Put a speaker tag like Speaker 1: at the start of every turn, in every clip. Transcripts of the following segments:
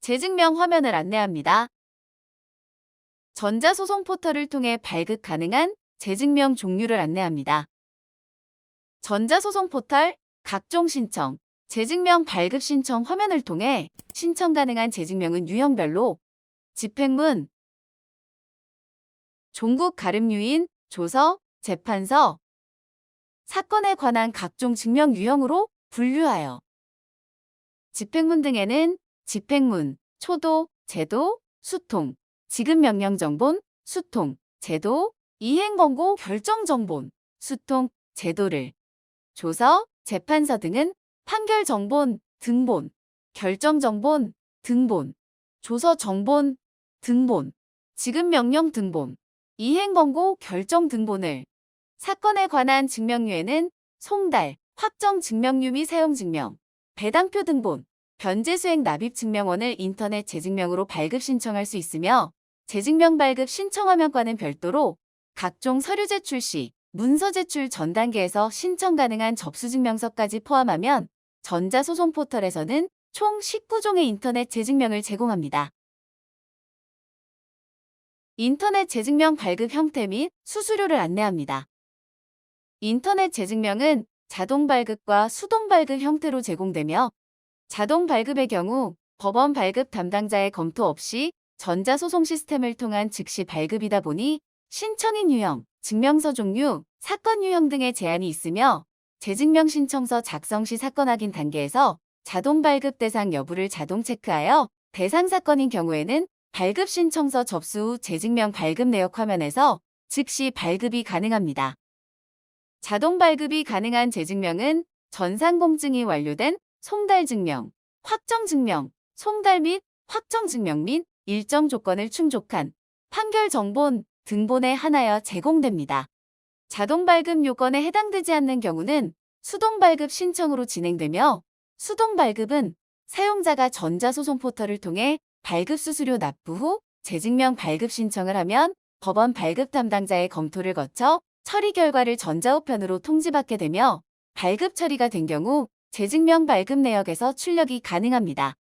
Speaker 1: 재증명 화면을 안내합니다. 전자소송 포털을 통해 발급 가능한 재증명 종류를 안내합니다. 전자소송 포털, 각종 신청, 재증명 발급 신청 화면을 통해 신청 가능한 재증명은 유형별로 집행문, 종국 가름유인, 조서, 재판서, 사건에 관한 각종 증명 유형으로 분류하여 집행문 등에는 집행문, 초도, 제도, 수통, 지급명령정본, 수통, 제도, 이행권고 결정정본, 수통, 제도를, 조서, 재판서 등은 판결정본, 등본, 결정정본, 등본, 조서정본, 등본, 지급명령 등본, 이행권고 결정 등본을, 사건에 관한 증명유예는 송달, 확정 증명유 및 사용증명, 배당표 등본, 변제수행 납입 증명원을 인터넷 재증명으로 발급 신청할 수 있으며 재증명 발급 신청 화면과는 별도로 각종 서류 제출 시 문서 제출 전 단계에서 신청 가능한 접수증명서까지 포함하면 전자소송 포털에서는 총 19종의 인터넷 재증명을 제공합니다. 인터넷 재증명 발급 형태 및 수수료를 안내합니다. 인터넷 재증명은 자동 발급과 수동 발급 형태로 제공되며 자동 발급의 경우 법원 발급 담당자의 검토 없이 전자소송 시스템을 통한 즉시 발급이다 보니 신청인 유형, 증명서 종류, 사건 유형 등의 제한이 있으며 재증명 신청서 작성 시 사건 확인 단계에서 자동 발급 대상 여부를 자동 체크하여 대상 사건인 경우에는 발급 신청서 접수 후 재증명 발급 내역 화면에서 즉시 발급이 가능합니다. 자동 발급이 가능한 재증명은 전산공증이 완료된 송달증명, 확정증명, 송달 및 확정증명 및 일정 조건을 충족한 판결정본, 등본에 한하여 제공됩니다. 자동 발급 요건에 해당되지 않는 경우는 수동 발급 신청으로 진행되며 수동 발급은 사용자가 전자소송 포털을 통해 발급 수수료 납부 후 재증명 발급 신청을 하면 법원 발급 담당자의 검토를 거쳐 처리 결과를 전자우편으로 통지받게 되며 발급 처리가 된 경우 재증명 발급 내역에서 출력이 가능합니다.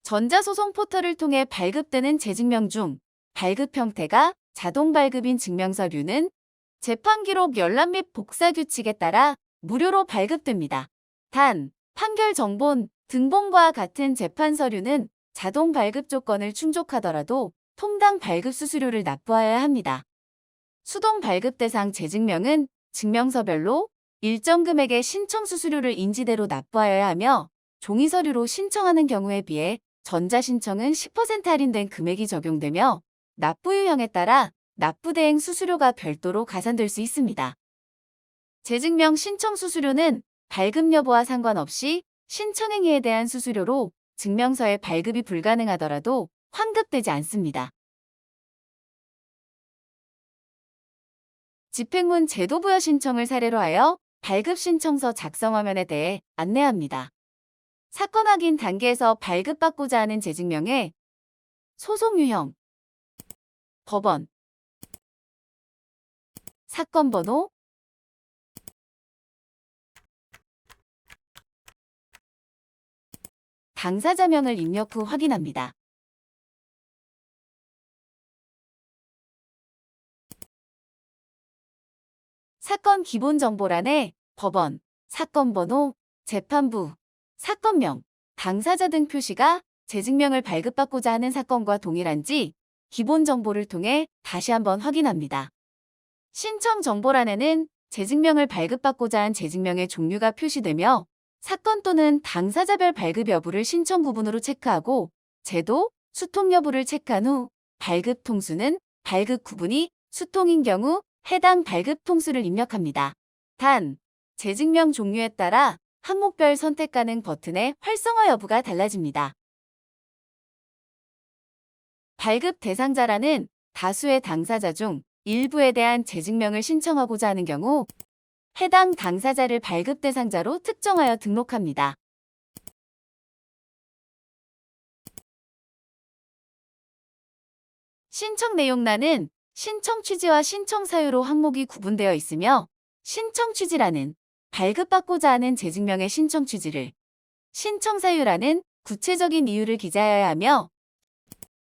Speaker 1: 전자소송 포털을 통해 발급되는 재증명 중 발급 형태가 자동 발급인 증명서류는 재판기록 열람 및 복사 규칙에 따라 무료로 발급됩니다. 단, 판결정본, 등본과 같은 재판서류는 자동 발급 조건을 충족하더라도 통당 발급 수수료를 납부하여야 합니다. 수동 발급 대상 재증명은 증명서별로 일정 금액의 신청 수수료를 인지대로 납부하여야 하며 종이서류로 신청하는 경우에 비해 전자신청은 10% 할인된 금액이 적용되며 납부 유형에 따라 납부 대행 수수료가 별도로 가산될 수 있습니다. 재증명 신청 수수료는 발급 여부와 상관없이 신청행위에 대한 수수료로 증명서의 발급이 불가능하더라도 환급되지 않습니다. 집행문 제도 부여 신청을 사례로 하여 발급 신청서 작성 화면에 대해 안내합니다. 사건 확인 단계에서 발급받고자 하는 재증명에 소송 유형, 법원, 사건 번호, 당사자명을 입력 후 확인합니다. 사건 기본 정보란에 법원, 사건 번호, 재판부, 사건명, 당사자 등 표시가 재증명을 발급받고자 하는 사건과 동일한지 기본 정보를 통해 다시 한번 확인합니다. 신청 정보란에는 재증명을 발급받고자 한 재증명의 종류가 표시되며 사건 또는 당사자별 발급 여부를 신청 구분으로 체크하고 제도, 수통 여부를 체크한 후 발급 통수는 발급 구분이 수통인 경우 해당 발급 통수를 입력합니다. 단, 재증명 종류에 따라 항목별 선택 가능 버튼의 활성화 여부가 달라집니다. 발급 대상자란은 다수의 당사자 중 일부에 대한 재증명을 신청하고자 하는 경우 해당 당사자를 발급 대상자로 특정하여 등록합니다. 신청 내용란은 신청 취지와 신청 사유로 항목이 구분되어 있으며 신청 취지란은 발급받고자 하는 재증명의 신청 취지를, 신청 사유란은 구체적인 이유를 기재하여야 하며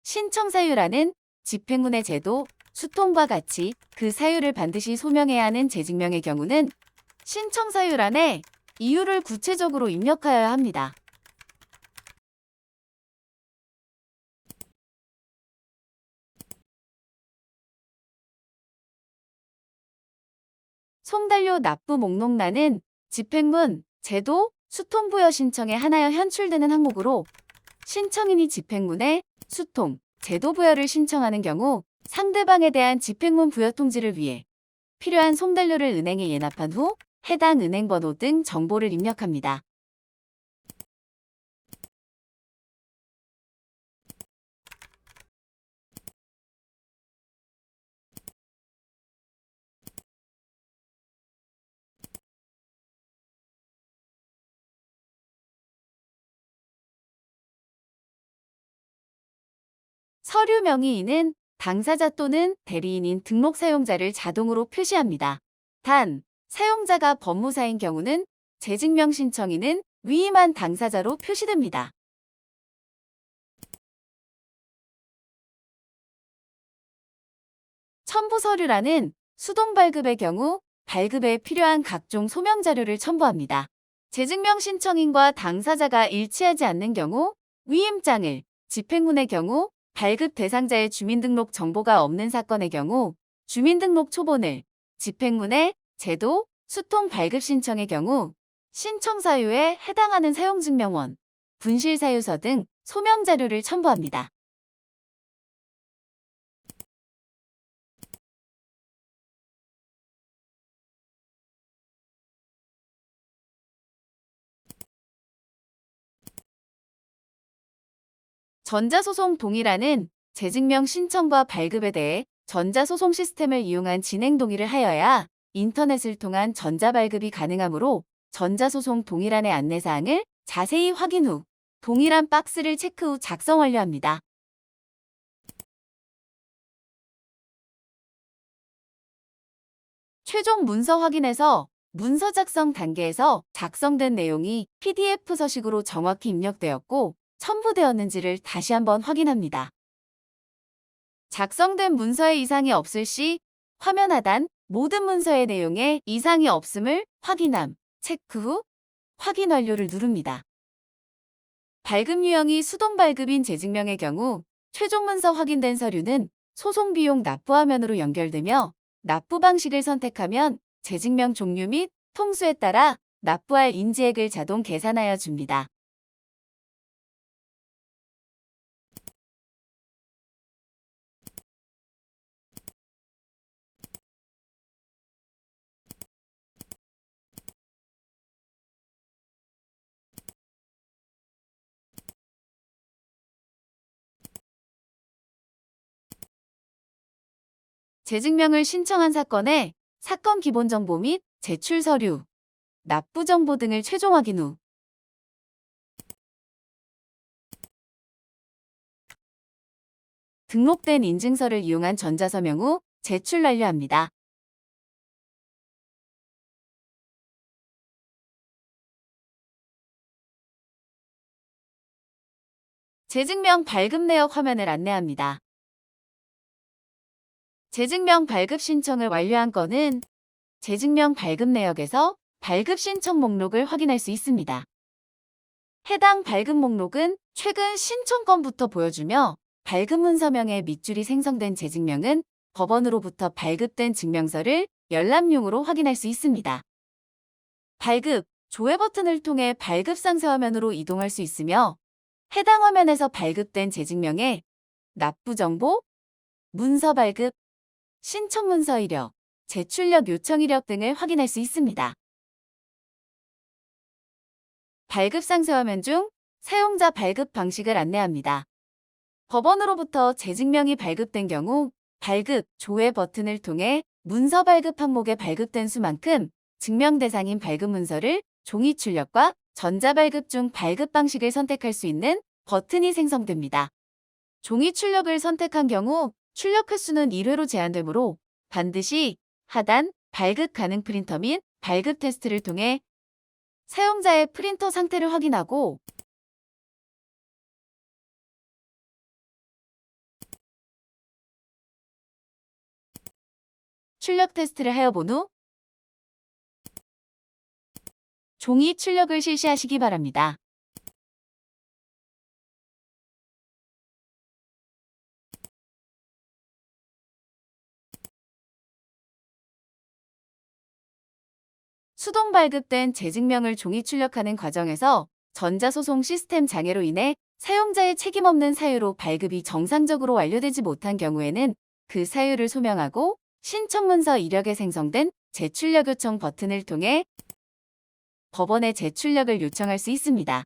Speaker 1: 신청 사유란은 집행문의 제도, 수통과 같이 그 사유를 반드시 소명해야 하는 재직명의 경우는 신청 사유란에 이유를 구체적으로 입력하여야 합니다. 송달료 납부 목록란은 집행문, 제도, 수통부여 신청에 하나여 현출되는 항목으로 신청인이 집행문에 수통, 제도 부여를 신청하는 경우 상대방에 대한 집행문 부여 통지를 위해 필요한 송달료를 은행에 예납한 후 해당 은행번호 등 정보를 입력합니다. 서류 명의인은 당사자 또는 대리인인 등록 사용자를 자동으로 표시합니다. 단, 사용자가 법무사인 경우는 재직명 신청인은 위임한 당사자로 표시됩니다. 첨부 서류란은 수동 발급의 경우 발급에 필요한 각종 소명 자료를 첨부합니다. 재직명 신청인과 당사자가 일치하지 않는 경우 위임장을, 집행문의 경우 발급 대상자의 주민등록 정보가 없는 사건의 경우 주민등록 초본을, 집행문의 제도, 수통 발급 신청의 경우 신청 사유에 해당하는 사용증명원, 분실사유서 등 소명 자료를 첨부합니다. 전자소송 동의란은 재직명 신청과 발급에 대해 전자소송 시스템을 이용한 진행 동의를 하여야 인터넷을 통한 전자발급이 가능하므로 전자소송 동의란의 안내사항을 자세히 확인 후 동의란 박스를 체크 후 작성 완료합니다. 최종 문서 확인에서 문서 작성 단계에서 작성된 내용이 PDF 서식으로 정확히 입력되었고 첨부되었는지를 다시 한번 확인합니다. 작성된 문서에 이상이 없을 시 화면 하단 모든 문서의 내용에 이상이 없음을 확인함, 체크 후 확인 완료를 누릅니다. 발급 유형이 수동 발급인 재직명의 경우 최종 문서 확인된 서류는 소송 비용 납부 화면으로 연결되며 납부 방식을 선택하면 재직명 종류 및 통수에 따라 납부할 인지액을 자동 계산하여 줍니다. 재직명을 신청한 사건의 사건 기본 정보 및 제출 서류, 납부 정보 등을 최종 확인 후 등록된 인증서를 이용한 전자서명 후 제출 완료합니다. 재직명 발급 내역 화면을 안내합니다. 재직명 발급 신청을 완료한 건은 재직명 발급 내역에서 발급 신청 목록을 확인할 수 있습니다. 해당 발급 목록은 최근 신청건부터 보여주며 발급 문서명에 밑줄이 생성된 재직명은 법원으로부터 발급된 증명서를 열람용으로 확인할 수 있습니다. 발급, 조회 버튼을 통해 발급 상세 화면으로 이동할 수 있으며 해당 화면에서 발급된 재직명의 납부 정보, 문서 발급, 신청 문서 이력, 제출력 요청 이력 등을 확인할 수 있습니다. 발급 상세 화면 중 사용자 발급 방식을 안내합니다. 법원으로부터 재직명이 발급된 경우 발급, 조회 버튼을 통해 문서 발급 항목에 발급된 수만큼 증명 대상인 발급 문서를 종이 출력과 전자 발급 중 발급 방식을 선택할 수 있는 버튼이 생성됩니다. 종이 출력을 선택한 경우 출력 횟수는 1회로 제한되므로 반드시 하단 발급 가능 프린터 및 발급 테스트를 통해 사용자의 프린터 상태를 확인하고 출력 테스트를 하여본 후 종이 출력을 실시하시기 바랍니다. 수동 발급된 재증명을 종이 출력하는 과정에서 전자소송 시스템 장애로 인해 사용자의 책임 없는 사유로 발급이 정상적으로 완료되지 못한 경우에는 그 사유를 소명하고 신청문서 이력에 생성된 재출력 요청 버튼을 통해 법원에 재출력을 요청할 수 있습니다.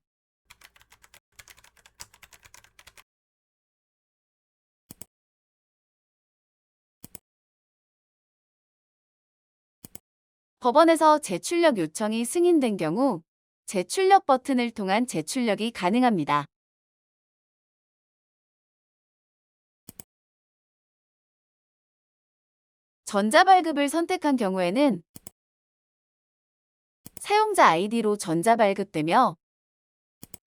Speaker 1: 법원에서 재출력 요청이 승인된 경우 재출력 버튼을 통한 재출력이 가능합니다. 전자발급을 선택한 경우에는 사용자 아이디로 전자발급되며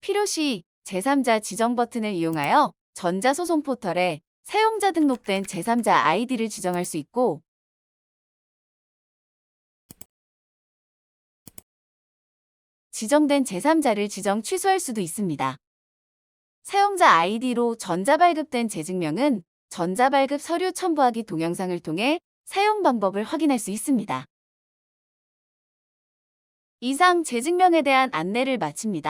Speaker 1: 필요시 제3자 지정 버튼을 이용하여 전자소송 포털에 사용자 등록된 제3자 아이디를 지정할 수 있고 지정된 제3자를 지정 취소할 수도 있습니다. 사용자 아이디로 전자발급된 재증명은 전자발급 서류 첨부하기 동영상을 통해 사용 방법을 확인할 수 있습니다. 이상 재증명에 대한 안내를 마칩니다.